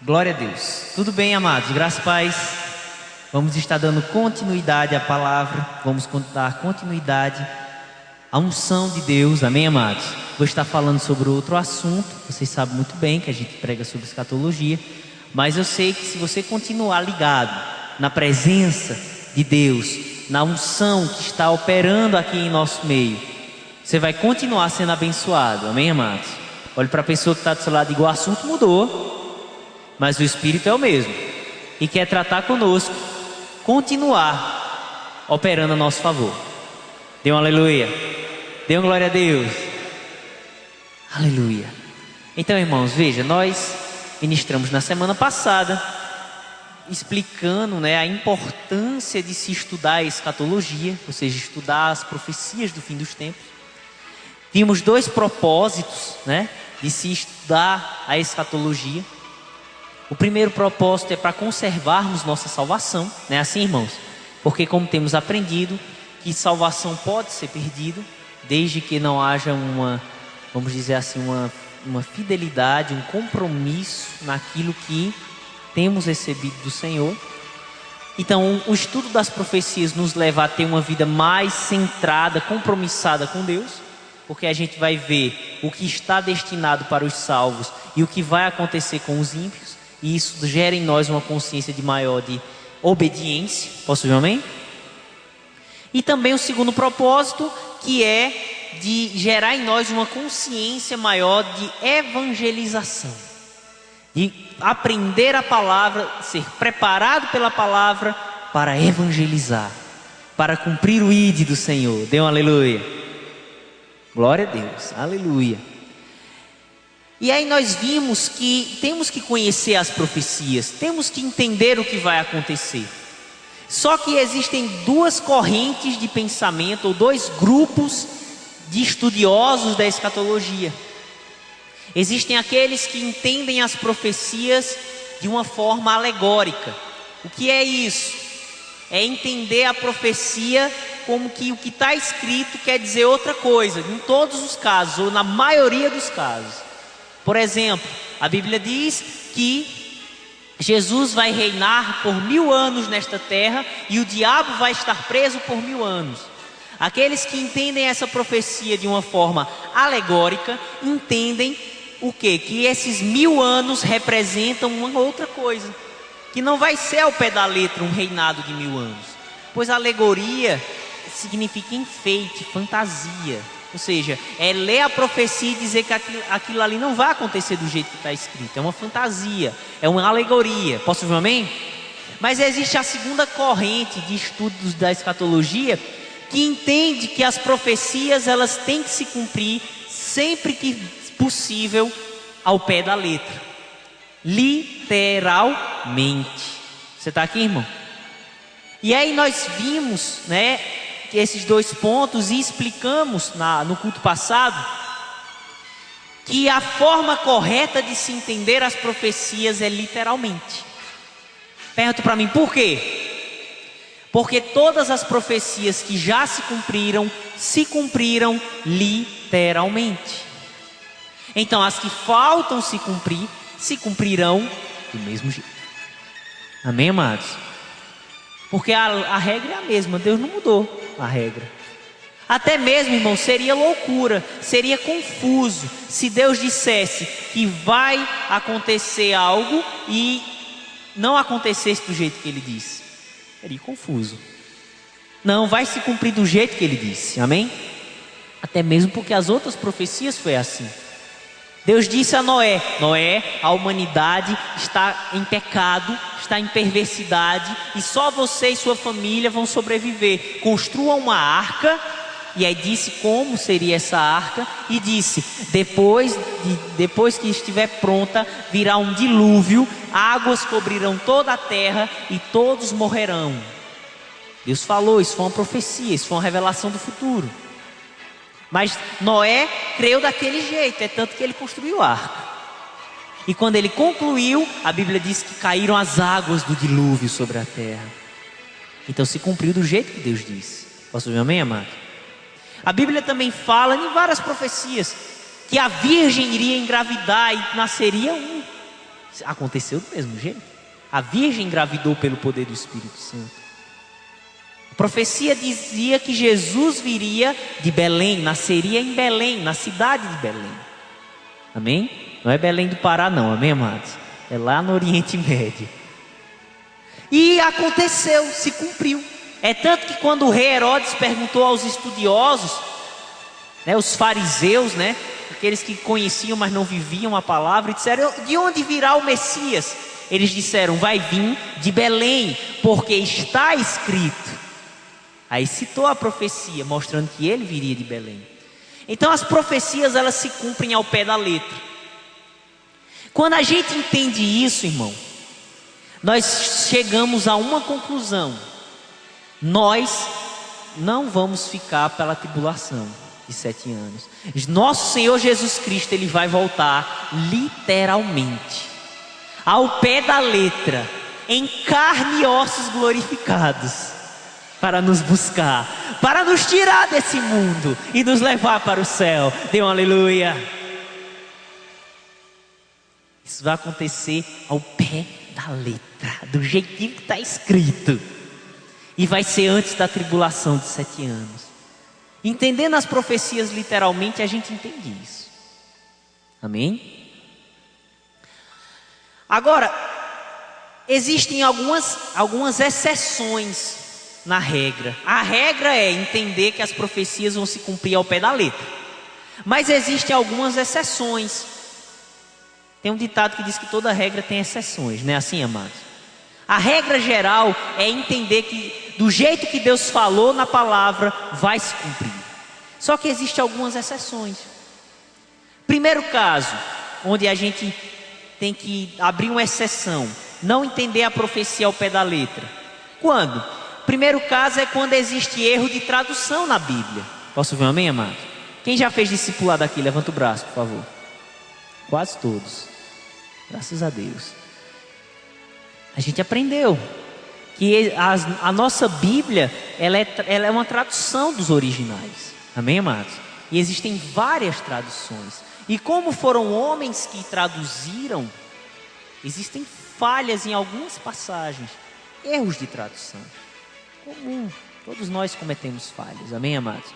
Glória a Deus. Tudo bem, amados? Graças e paz. Vamos estar dando continuidade à palavra. Vamos dar continuidade à unção de Deus. Amém, amados? Vou estar falando sobre outro assunto. Vocês sabem muito bem que a gente prega sobre escatologia. Mas eu sei que se você continuar ligado na presença de Deus, na unção que está operando aqui em nosso meio, você vai continuar sendo abençoado. Amém, amados? Olhe para a pessoa que está do seu lado e diga: o assunto mudou, mas o Espírito é o mesmo e quer tratar conosco, continuar operando a nosso favor. Dê um aleluia. Dê uma glória a Deus. Aleluia. Então, irmãos, veja, nós ministramos na semana passada explicando, a importância de se estudar a escatologia, ou seja, estudar as profecias do fim dos tempos. Tínhamos dois propósitos, de se estudar a escatologia. O primeiro propósito é para conservarmos nossa salvação, não é assim, irmãos? Porque como temos aprendido que salvação pode ser perdida, desde que não haja vamos dizer assim, uma fidelidade, um compromisso naquilo que temos recebido do Senhor. Então, o estudo das profecias nos leva a ter uma vida mais centrada, compromissada com Deus, porque a gente vai ver o que está destinado para os salvos e o que vai acontecer com os ímpios. E isso gera em nós uma consciência maior de obediência. Posso ouvir um amém? E também o segundo propósito, que é de gerar em nós uma consciência maior de evangelização. De aprender a palavra, ser preparado pela palavra para evangelizar, para cumprir o ID do Senhor. Dê um aleluia. Glória a Deus. Aleluia. E aí nós vimos que temos que conhecer as profecias, temos que entender o que vai acontecer. Só que existem duas correntes de pensamento, ou dois grupos de estudiosos da escatologia. Existem aqueles que entendem as profecias de uma forma alegórica. O que é isso? É entender a profecia como que o que está escrito quer dizer outra coisa, em todos os casos, ou na maioria dos casos. Por exemplo, a Bíblia diz que Jesus vai reinar por 1000 anos nesta terra e o diabo vai estar preso por 1000 anos. Aqueles que entendem essa profecia de uma forma alegórica, entendem o quê? Que esses 1000 anos representam uma outra coisa, que não vai ser ao pé da letra um reinado de 1000 anos, pois alegoria significa enfeite, fantasia. Ou seja, é ler a profecia e dizer que aquilo ali não vai acontecer do jeito que está escrito. É uma fantasia, é uma alegoria. Posso ouvir um amém? Mas existe a segunda corrente de estudos da escatologia, que entende que as profecias elas têm que se cumprir sempre que possível ao pé da letra, literalmente. Você está aqui, irmão? E aí nós vimos, esses dois pontos e explicamos no culto passado que a forma correta de se entender as profecias é literalmente. Pergunta para mim, por quê? Porque todas as profecias que já se cumpriram literalmente. Então as que faltam se cumprirão do mesmo jeito. Amém, amados? Porque a regra é a mesma, Deus não mudou a regra. Até mesmo, irmão, seria loucura, seria confuso se Deus dissesse que vai acontecer algo e não acontecesse do jeito que Ele disse. Seria confuso. Não, vai se cumprir do jeito que Ele disse, amém? Até mesmo porque as outras profecias foi assim. Deus disse a Noé: Noé, a humanidade está em pecado, está em perversidade, e só você e sua família vão sobreviver. Construam uma arca. E aí disse como seria essa arca, e disse: depois que estiver pronta, virá um dilúvio, águas cobrirão toda a terra e todos morrerão. Deus falou, isso foi uma profecia, isso foi uma revelação do futuro. Mas Noé creu daquele jeito, é tanto que ele construiu a arca. E quando ele concluiu, a Bíblia diz que caíram as águas do dilúvio sobre a terra. Então se cumpriu do jeito que Deus disse. Posso ouvir um amém, amado? A Bíblia também fala em várias profecias que a virgem iria engravidar e nasceria um. Aconteceu do mesmo jeito. A virgem engravidou pelo poder do Espírito Santo. A profecia dizia que Jesus viria de Belém, nasceria em Belém, na cidade de Belém. Amém? Não é Belém do Pará não, amém, amados? É lá no Oriente Médio. E aconteceu, se cumpriu. É tanto que quando o rei Herodes perguntou aos estudiosos, né, os fariseus, né, aqueles que conheciam, mas não viviam a palavra, e disseram: de onde virá o Messias? Eles disseram: vai vir de Belém, porque está escrito. Aí citou a profecia, mostrando que ele viria de Belém. Então as profecias, elas se cumprem ao pé da letra. Quando a gente entende isso, irmão, nós chegamos a uma conclusão: nós não vamos ficar pela tribulação de 7 anos. Nosso Senhor Jesus Cristo, Ele vai voltar literalmente, ao pé da letra, em carne e ossos glorificados, para nos buscar, para nos tirar desse mundo e nos levar para o céu. Dê um aleluia. Isso vai acontecer ao pé da letra, do jeitinho que está escrito, e vai ser antes da tribulação de 7 anos. Entendendo as profecias literalmente, a gente entende isso. Amém? Agora, existem algumas exceções na regra. A regra é entender que as profecias vão se cumprir ao pé da letra, mas existem algumas exceções. Tem um ditado que diz que toda regra tem exceções, não é assim, amados? A regra geral é entender que do jeito que Deus falou na palavra, vai se cumprir. Só que existem algumas exceções. Primeiro caso, onde a gente tem que abrir uma exceção, não entender a profecia ao pé da letra. Quando? Primeiro caso é quando existe erro de tradução na Bíblia. Posso ouvir um amém, amado? Quem já fez discipulado aqui, levanta o braço, por favor. Quase todos. Graças a Deus. A gente aprendeu que a nossa Bíblia, ela é uma tradução dos originais. Amém, amados? E existem várias traduções. E como foram homens que traduziram, existem falhas em algumas passagens, erros de tradução. Comum, todos nós cometemos falhas, amém, amados?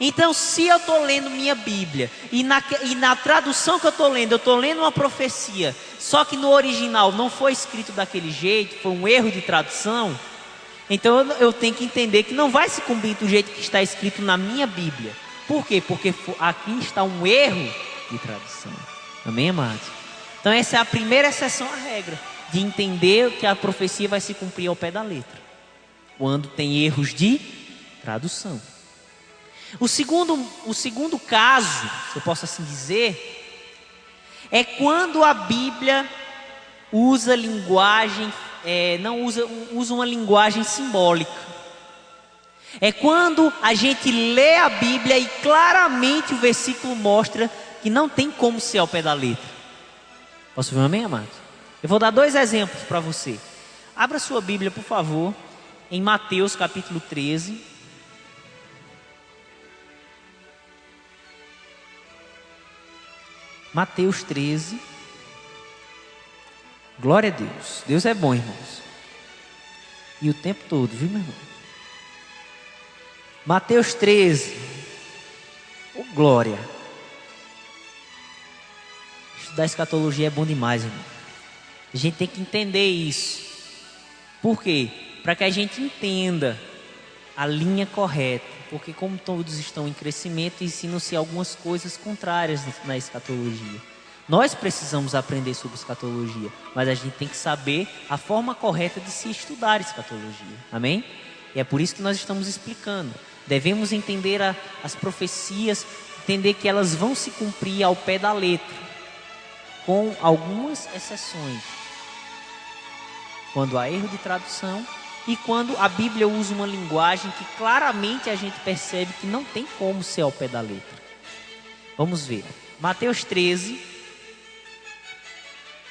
Então, se eu estou lendo minha Bíblia e na tradução que eu estou lendo uma profecia, só que no original não foi escrito daquele jeito, foi um erro de tradução, então eu tenho que entender que não vai se cumprir do jeito que está escrito na minha Bíblia. Por quê? Porque aqui está um erro de tradução, amém, amados? Então essa é a primeira exceção à regra, de entender que a profecia vai se cumprir ao pé da letra, quando tem erros de tradução. O segundo caso, se eu posso assim dizer, é quando a Bíblia usa linguagem, usa uma linguagem simbólica. É quando a gente lê a Bíblia e claramente o versículo mostra que não tem como ser ao pé da letra. Posso ver um amém, amado? Eu vou dar 2 exemplos para você. Abra sua Bíblia, por favor, em Mateus capítulo 13. Mateus 13. Glória a Deus. Deus é bom, irmãos. E o tempo todo, viu, meu irmão? Mateus 13. Oh, glória. Estudar escatologia é bom demais, irmão. A gente tem que entender isso. Por quê? Para que a gente entenda a linha correta. Porque como todos estão em crescimento, ensinam-se algumas coisas contrárias na escatologia. Nós precisamos aprender sobre escatologia, mas a gente tem que saber a forma correta de se estudar escatologia. Amém? E é por isso que nós estamos explicando. Devemos entender as profecias, entender que elas vão se cumprir ao pé da letra, com algumas exceções. Quando há erro de tradução e quando a Bíblia usa uma linguagem que claramente a gente percebe que não tem como ser ao pé da letra. Vamos ver. Mateus 13,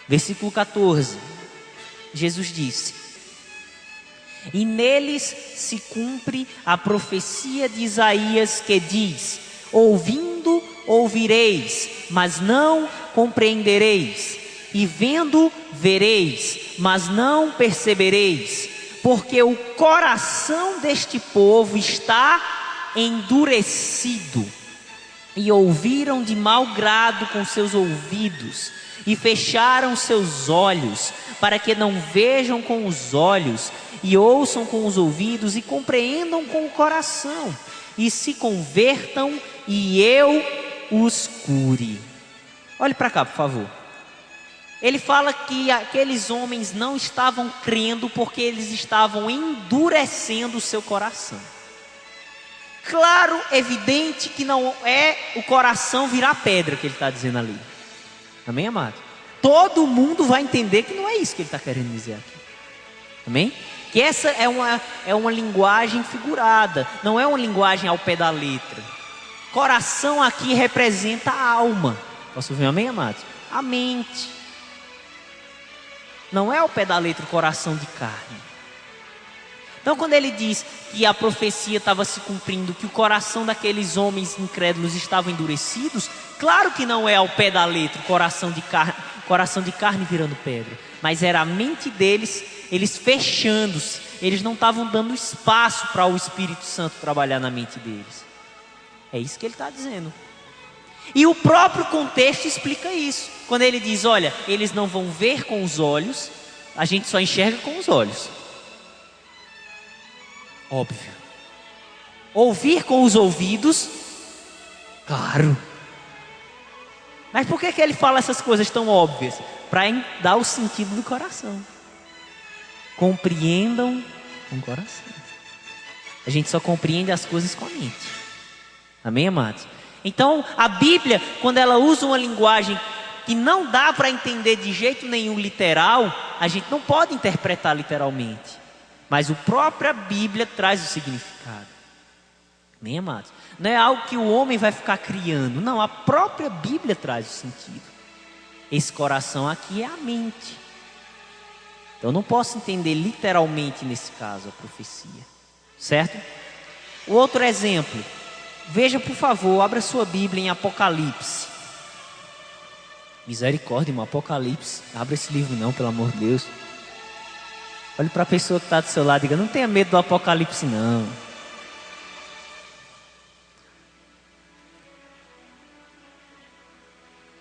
versículo 14. Jesus disse: e neles se cumpre a profecia de Isaías que diz: ouvindo ouvireis, mas não compreendereis. e vendo vereis, mas não percebereis, porque o coração deste povo está endurecido. E ouviram de mau grado com seus ouvidos, e fecharam seus olhos, para que não vejam com os olhos, e ouçam com os ouvidos, e compreendam com o coração, e se convertam, e eu os cure. Olhe para cá, por favor. Ele fala que aqueles homens não estavam crendo, porque eles estavam endurecendo o seu coração. Claro, evidente que não é o coração virar pedra que ele está dizendo ali. Amém, amado? Todo mundo vai entender que não é isso que ele está querendo dizer aqui. Amém? Que essa é uma linguagem figurada, não é uma linguagem ao pé da letra. Coração aqui representa a alma. Posso ouvir um amém, amados? A mente. Não é ao pé da letra o coração de carne. Então, quando ele diz que a profecia estava se cumprindo, que o coração daqueles homens incrédulos estava endurecidos, claro que não é ao pé da letra o coração de carne virando pedra, mas era a mente deles, eles fechando-se, eles não estavam dando espaço para o Espírito Santo trabalhar na mente deles. É isso que ele está dizendo. E o próprio contexto explica isso. Quando ele diz, olha, eles não vão ver com os olhos, a gente só enxerga com os olhos. Óbvio. Ouvir com os ouvidos, claro. Mas por que ele fala essas coisas tão óbvias? Para dar o sentido do coração. Compreendam com o coração. A gente só compreende as coisas com a mente. Amém, amados? Então, a Bíblia, quando ela usa uma linguagem que não dá para entender de jeito nenhum literal, a gente não pode interpretar literalmente. Mas a própria Bíblia traz o significado. Amém, amados? Não é algo que o homem vai ficar criando. Não, a própria Bíblia traz o sentido. Esse coração aqui é a mente. Então eu não posso entender literalmente nesse caso a profecia. Certo? O outro exemplo. Veja, por favor, abra sua Bíblia em Apocalipse. Misericórdia, irmão, Apocalipse. Abra esse livro não, pelo amor de Deus. Olhe para a pessoa que está do seu lado e diga, não tenha medo do Apocalipse não.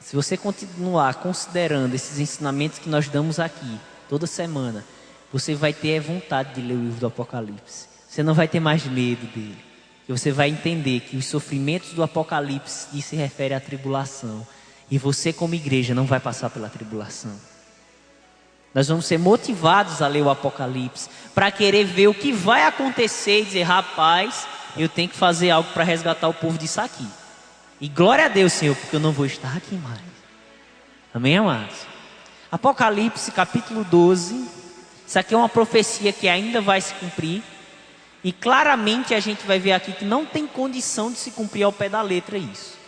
Se você continuar considerando esses ensinamentos que nós damos aqui, toda semana, você vai ter vontade de ler o livro do Apocalipse. Você não vai ter mais medo dele. E você vai entender que os sofrimentos do Apocalipse se refere à tribulação. E você como igreja não vai passar pela tribulação. Nós vamos ser motivados a ler o Apocalipse, para querer ver o que vai acontecer e dizer, rapaz, eu tenho que fazer algo para resgatar o povo disso aqui. E glória a Deus, Senhor, porque eu não vou estar aqui mais. Amém, amados? Apocalipse capítulo 12, isso aqui é uma profecia que ainda vai se cumprir. E claramente a gente vai ver aqui que não tem condição de se cumprir ao pé da letra isso.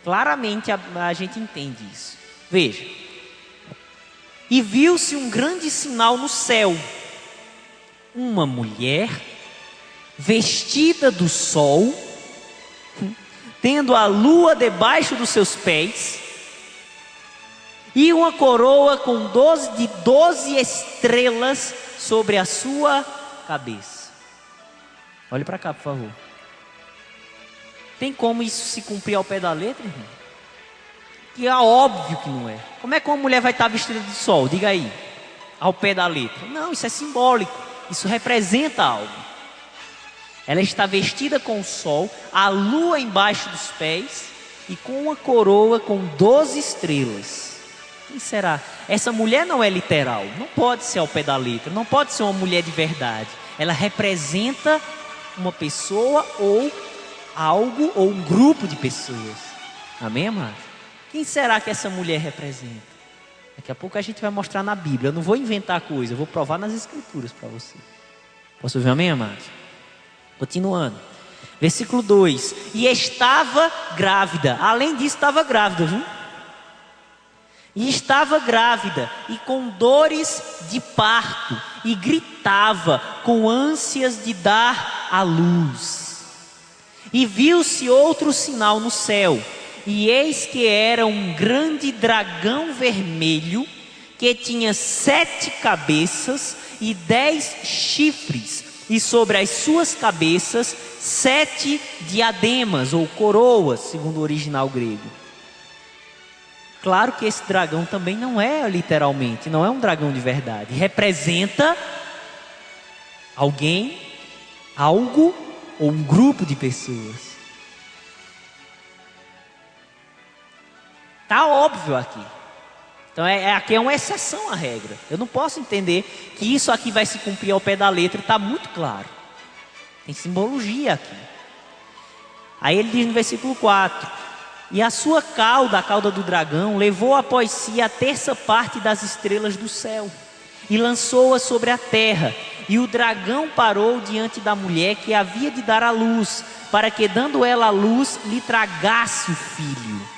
Claramente a gente entende isso. Veja. E viu-se um grande sinal no céu, uma mulher vestida do sol, tendo a lua debaixo dos seus pés, e uma coroa com 12 estrelas sobre a sua cabeça. Olhe para cá, por favor. Tem como isso se cumprir ao pé da letra, irmão? Que é óbvio que não é. Como é que uma mulher vai estar vestida de sol? Diga aí. Ao pé da letra. Não, isso é simbólico. Isso representa algo. Ela está vestida com o sol, a lua embaixo dos pés e com uma coroa com 12 estrelas. Quem será? Essa mulher não é literal. Não pode ser ao pé da letra. Não pode ser uma mulher de verdade. Ela representa uma pessoa ou algo ou um grupo de pessoas. Amém, amados? Quem será que essa mulher representa? Daqui a pouco a gente vai mostrar na Bíblia. Eu não vou inventar coisa, eu vou provar nas Escrituras para você. Posso ouvir amém, amados? Continuando. Versículo 2. E estava grávida. Além disso, estava grávida, viu? E estava grávida e com dores de parto. E gritava com ânsias de dar à luz. E viu-se outro sinal no céu. e eis que era um grande dragão vermelho, que tinha 7 cabeças e 10 chifres, e sobre as suas cabeças 7 diademas ou coroas, segundo o original grego. Claro que esse dragão também não é literalmente, não é um dragão de verdade. Representa alguém, algo ou um grupo de pessoas. Tá óbvio aqui. Então aqui é uma exceção à regra. Eu não posso entender que isso aqui vai se cumprir ao pé da letra. Está muito claro. Tem simbologia aqui. Aí ele diz no versículo 4: e a sua cauda, a cauda do dragão, levou após si a terça parte das estrelas do céu e lançou-a sobre a terra. E o dragão parou diante da mulher que havia de dar à luz, para que, dando ela à luz, lhe tragasse o filho.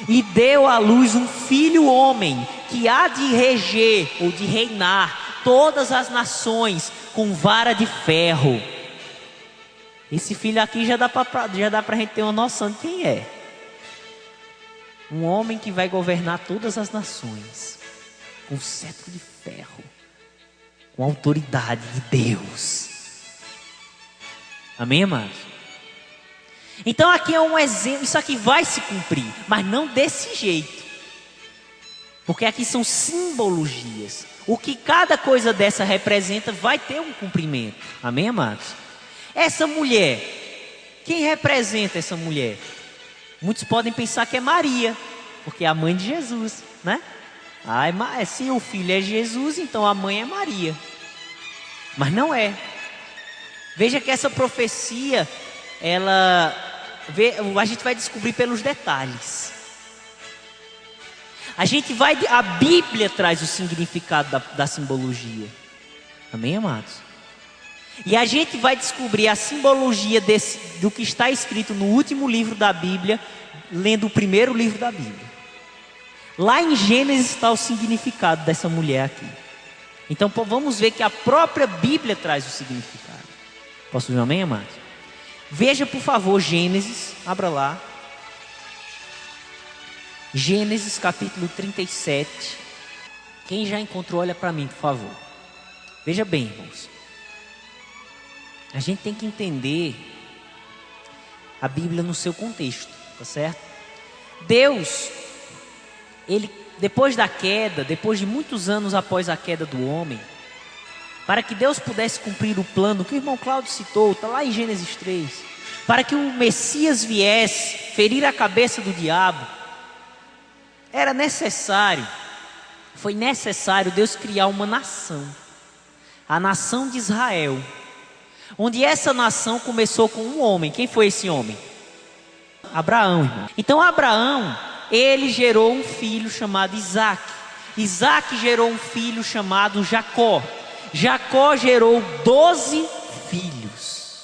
E deu à luz um filho homem, que há de reger ou de reinar todas as nações com vara de ferro. Esse filho aqui já dá para a gente ter uma noção de quem é. Um homem que vai governar todas as nações com cetro de ferro, com autoridade de Deus. Amém, amados? Então aqui é um exemplo. Isso aqui vai se cumprir, mas não desse jeito, porque aqui são simbologias. O que cada coisa dessa representa vai ter um cumprimento. Amém, amados? Essa mulher, quem representa essa mulher? Muitos podem pensar que é Maria, porque é a mãe de Jesus, né? Se o filho é Jesus, então a mãe é Maria. Mas não é. Veja que essa profecia, a gente vai descobrir pelos detalhes. A Bíblia traz o significado da simbologia. Amém, amados? E a gente vai descobrir a simbologia do que está escrito no último livro da Bíblia, lendo o primeiro livro da Bíblia. Lá em Gênesis está o significado dessa mulher aqui. Então vamos ver que a própria Bíblia traz o significado. Posso ver um amém, amados? Veja, por favor, Gênesis, abra lá. Gênesis capítulo 37. Quem já encontrou, olha para mim, por favor. Veja bem, irmãos. A gente tem que entender a Bíblia no seu contexto, tá certo? Deus, depois da queda, depois de muitos anos após a queda do homem, para que Deus pudesse cumprir o plano que o irmão Cláudio citou, está lá em Gênesis 3, para que o Messias viesse ferir a cabeça do diabo, foi necessário Deus criar uma nação, a nação de Israel, onde essa nação começou com um homem. Quem foi esse homem? Abraão, irmão. Então Abraão, ele gerou um filho chamado Isaac. Isaac gerou um filho chamado Jacó. Jacó gerou 12 filhos.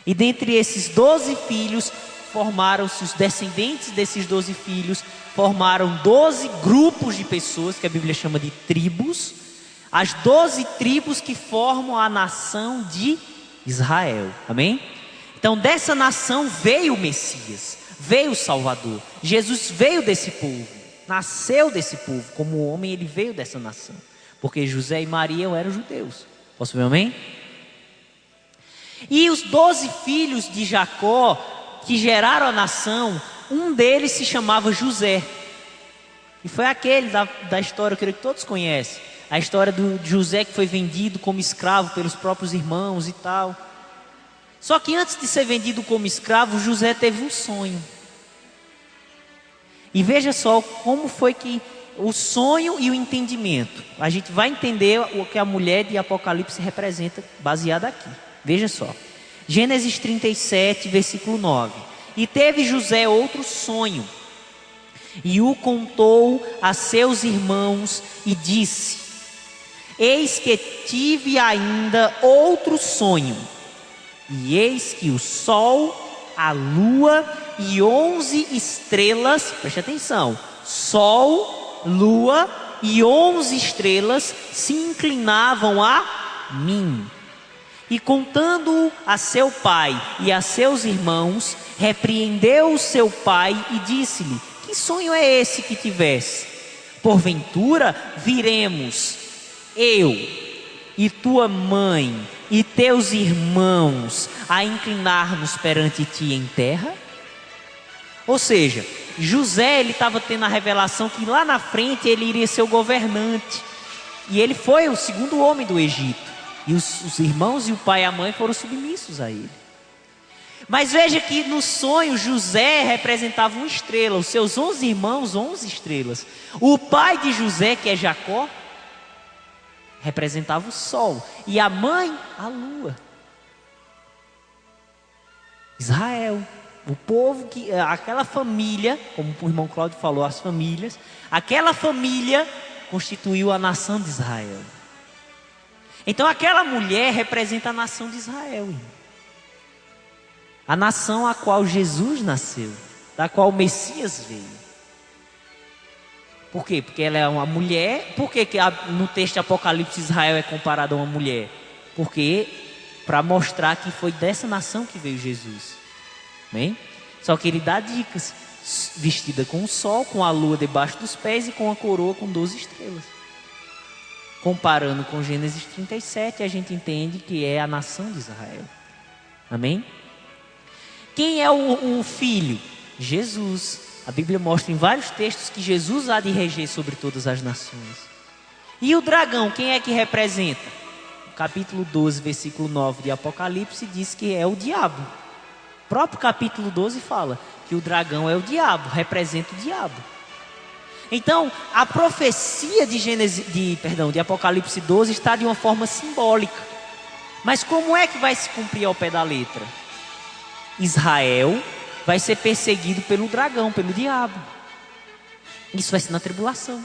E dentre esses 12 filhos, formaram-se os descendentes desses 12 filhos, formaram 12 grupos de pessoas, que a Bíblia chama de tribos. As 12 tribos que formam a nação de Israel. Amém? Então dessa nação veio o Messias, veio o Salvador. Jesus veio desse povo, nasceu desse povo. Como homem ele veio dessa nação, porque José e Maria eram judeus. Posso ver um amém? E os 12 filhos de Jacó, que geraram a nação, um deles se chamava José. E foi aquele da história, eu creio que todos conhecem. A história do José que foi vendido como escravo pelos próprios irmãos e tal. Só que antes de ser vendido como escravo, José teve um sonho. E veja só como foi que o sonho e o entendimento. A gente vai entender o que a mulher de Apocalipse representa, baseado aqui. Veja só. Gênesis 37, versículo 9. E teve José outro sonho, e o contou a seus irmãos, e disse: eis que tive ainda outro sonho, e eis que o sol, a lua e 11 estrelas, preste atenção, sol, lua e 11 estrelas se inclinavam a mim. E contando a seu pai e a seus irmãos, repreendeu o seu pai e disse-lhe: que sonho é esse que tivesse? Porventura viremos, eu e tua mãe e teus irmãos, a inclinar-nos perante ti em terra? Ou seja, José, ele estava tendo a revelação que lá na frente ele iria ser o governante. E ele foi o segundo homem do Egito. E os irmãos e o pai e a mãe foram submissos a ele. Mas veja que no sonho José representava uma estrela, os seus 11 irmãos, 11 estrelas. O pai de José, que é Jacó, representava o sol. E a mãe, a lua. Israel, o povo, aquela família, como o irmão Cláudio falou, as famílias, aquela família constituiu a nação de Israel. Então aquela mulher representa a nação de Israel, irmão. A nação a qual Jesus nasceu, da qual o Messias veio. Por quê? Porque ela é uma mulher. Por que no texto de Apocalipse Israel é comparado a uma mulher? Porque para mostrar que foi dessa nação que veio Jesus. Amém? Só que ele dá dicas. Vestida com o sol, com a lua debaixo dos pés e com a coroa com 12 estrelas. Comparando com Gênesis 37, a gente entende que é a nação de Israel. Amém? Quem é o filho? Jesus. A Bíblia mostra em vários textos que Jesus há de reger sobre todas as nações. E o dragão, quem é que representa? No capítulo 12, versículo 9 de Apocalipse diz que é o diabo. O próprio capítulo 12 fala que o dragão é o diabo, representa o diabo. Então, a profecia de Apocalipse 12 está de uma forma simbólica. Mas como é que vai se cumprir ao pé da letra? Israel vai ser perseguido pelo dragão, pelo diabo. Isso vai ser na tribulação.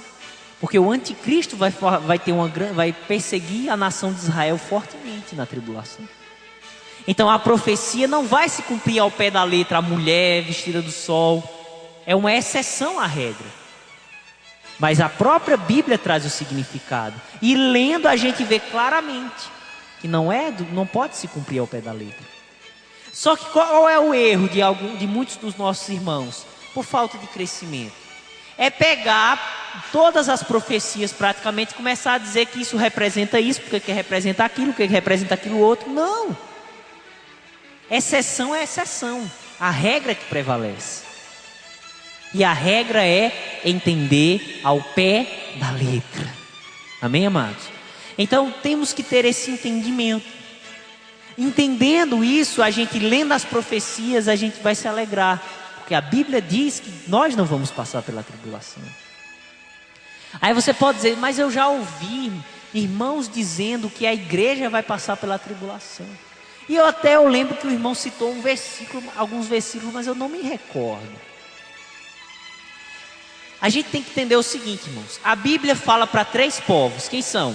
Porque o anticristo vai perseguir a nação de Israel fortemente na tribulação. Então a profecia não vai se cumprir ao pé da letra, a mulher vestida do sol. É uma exceção à regra. Mas a própria Bíblia traz o significado. E lendo a gente vê claramente que não pode se cumprir ao pé da letra. Só que qual é o erro de muitos dos nossos irmãos? Por falta de crescimento. É pegar todas as profecias praticamente e começar a dizer que isso representa isso, porque representa aquilo, porque representa aquilo outro. Não. Exceção é exceção. A regra é que prevalece. E a regra é entender ao pé da letra. Amém, amados? Então temos que ter esse entendimento. Entendendo isso, a gente lendo as profecias, a gente vai se alegrar. Porque a Bíblia diz que nós não vamos passar pela tribulação. Aí você pode dizer, mas eu já ouvi irmãos dizendo que a igreja vai passar pela tribulação. E eu lembro que o irmão citou alguns versículos, mas eu não me recordo. A gente tem que entender o seguinte, irmãos. A Bíblia fala para 3 povos. Quem são?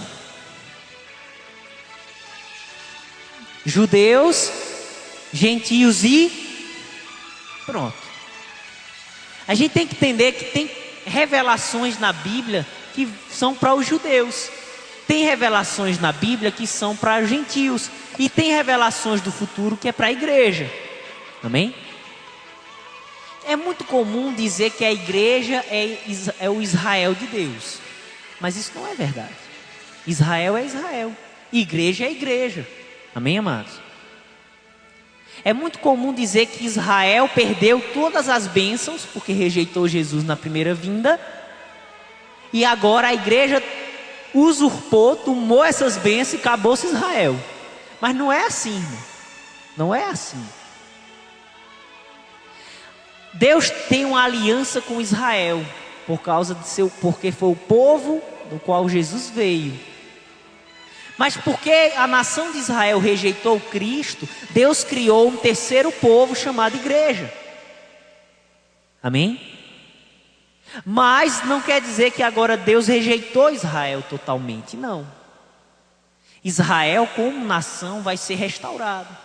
Judeus, gentios e pronto. A gente tem que entender que tem revelações na Bíblia que são para os judeus. Tem revelações na Bíblia que são para os gentios. E tem revelações do futuro que é para a igreja. Amém? É muito comum dizer que a igreja é o Israel de Deus. Mas isso não é verdade. Israel é Israel. Igreja é igreja. Amém, amados? É muito comum dizer que Israel perdeu todas as bênçãos porque rejeitou Jesus na primeira vinda. E agora a igreja usurpou, tomou essas bênçãos e acabou-se Israel. Mas não é assim, irmão. Não é assim. Deus tem uma aliança com Israel porque foi o povo do qual Jesus veio. Mas porque a nação de Israel rejeitou Cristo, Deus criou um terceiro povo chamado igreja. Amém? Mas não quer dizer que agora Deus rejeitou Israel totalmente, não. Israel como nação vai ser restaurado.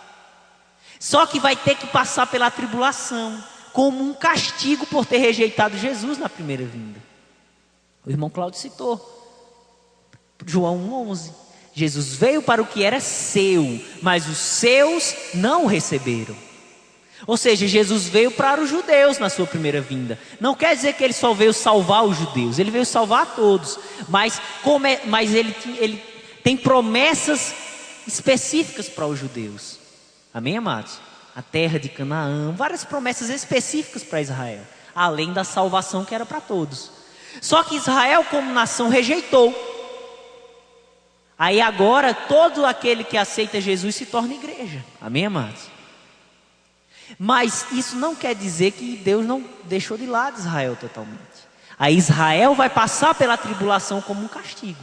Só que vai ter que passar pela tribulação, como um castigo por ter rejeitado Jesus na primeira vinda. O irmão Cláudio citou João 1:11. Jesus veio para o que era seu, mas os seus não o receberam. Ou seja, Jesus veio para os judeus na sua primeira vinda. Não quer dizer que ele só veio salvar os judeus, ele veio salvar a todos. Mas ele tem promessas específicas para os judeus. Amém, amados? A terra de Canaã, várias promessas específicas para Israel, além da salvação que era para todos. Só que Israel como nação rejeitou. Aí agora todo aquele que aceita Jesus se torna igreja. Amém, amados? Mas isso não quer dizer que Deus não deixou de lado Israel totalmente. Aí Israel vai passar pela tribulação como um castigo.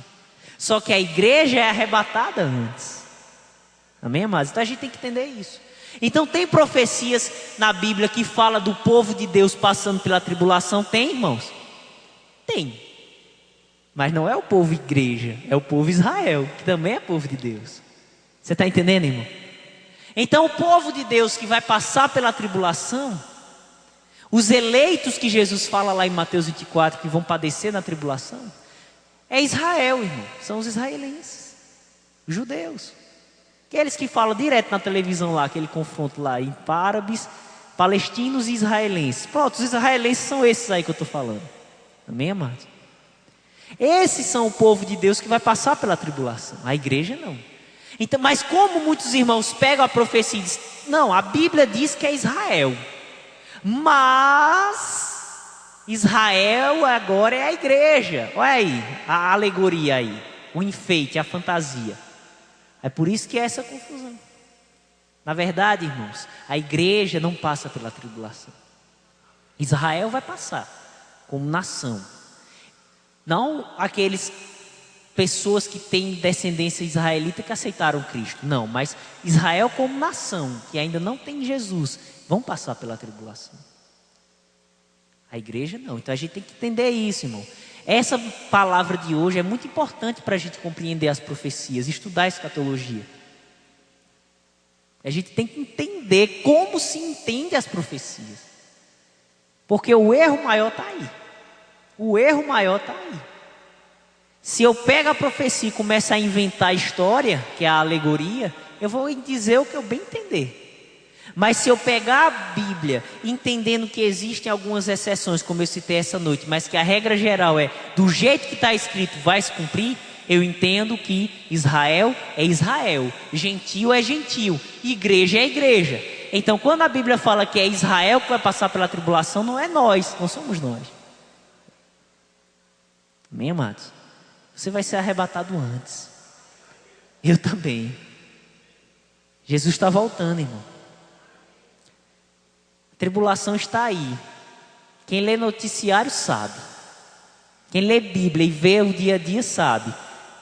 Só que a igreja é arrebatada antes. Amém, amados? Então a gente tem que entender isso. Então tem profecias na Bíblia que fala do povo de Deus passando pela tribulação? Tem, irmãos? Tem. Mas não é o povo igreja, é o povo Israel, que também é povo de Deus. Você está entendendo, irmão? Então o povo de Deus que vai passar pela tribulação, os eleitos que Jesus fala lá em Mateus 24, que vão padecer na tribulação, é Israel, irmão. São os israelenses, os judeus. Aqueles que falam direto na televisão lá, aquele confronto lá, em árabes, palestinos e israelenses. Pronto, os israelenses são esses aí que eu estou falando. Amém, amados? Esses são o povo de Deus que vai passar pela tribulação. A igreja não. Então, mas como muitos irmãos pegam a profecia e dizem, não, a Bíblia diz que é Israel. Mas Israel agora é a igreja. Olha aí, a alegoria aí, o enfeite, a fantasia. É por isso que é essa confusão. Na verdade, irmãos, a igreja não passa pela tribulação. Israel vai passar como nação. Não aqueles pessoas que têm descendência israelita que aceitaram Cristo. Não, mas Israel como nação, que ainda não tem Jesus, vão passar pela tribulação. A igreja não. Então a gente tem que entender isso, irmão. Essa palavra de hoje é muito importante para a gente compreender as profecias, estudar a escatologia. A gente tem que entender como se entende as profecias. Porque o erro maior está aí. O erro maior está aí. Se eu pego a profecia e começo a inventar a história, que é a alegoria, eu vou dizer o que eu bem entender. Mas se eu pegar a Bíblia, entendendo que existem algumas exceções, como eu citei essa noite, mas que a regra geral é, do jeito que está escrito, vai se cumprir, eu entendo que Israel é Israel, gentio é gentio, igreja é igreja. Então quando a Bíblia fala que é Israel que vai passar pela tribulação, não é nós, não somos nós. Amém, amados? Você vai ser arrebatado antes. Eu também. Jesus está voltando, irmão. A tribulação está aí. Quem lê noticiário sabe. Quem lê Bíblia e vê o dia a dia sabe.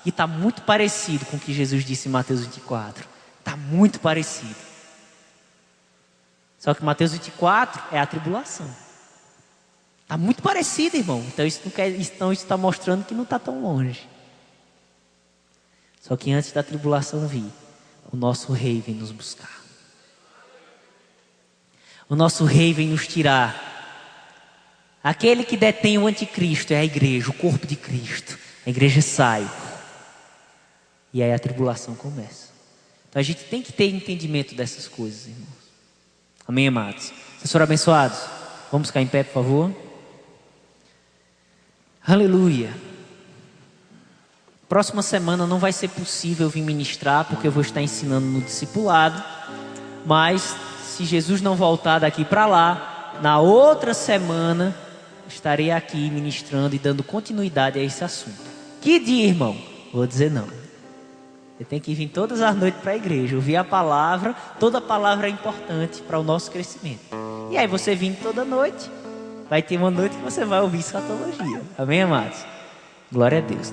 Que está muito parecido com o que Jesus disse em Mateus 24. Está muito parecido. Só que Mateus 24 é a tribulação. Está muito parecido, irmão. Então isso está mostrando que não está tão longe. Só que antes da tribulação vir, o nosso rei vem nos buscar. O nosso rei vem nos tirar. Aquele que detém o anticristo é a igreja, o corpo de Cristo. A igreja sai. E aí a tribulação começa. Então a gente tem que ter entendimento dessas coisas, irmãos. Amém, amados? Vocês foram abençoados? Vamos ficar em pé, por favor. Aleluia. Próxima semana não vai ser possível vir ministrar, porque eu vou estar ensinando no discipulado. Mas se Jesus não voltar daqui para lá, na outra semana estarei aqui ministrando e dando continuidade a esse assunto. Que dia, irmão? Vou dizer não. Você tem que vir todas as noites para a igreja, ouvir a palavra. Toda palavra é importante para o nosso crescimento. E aí você vindo toda noite, vai ter uma noite que você vai ouvir escatologia. Amém, amados? Glória a Deus.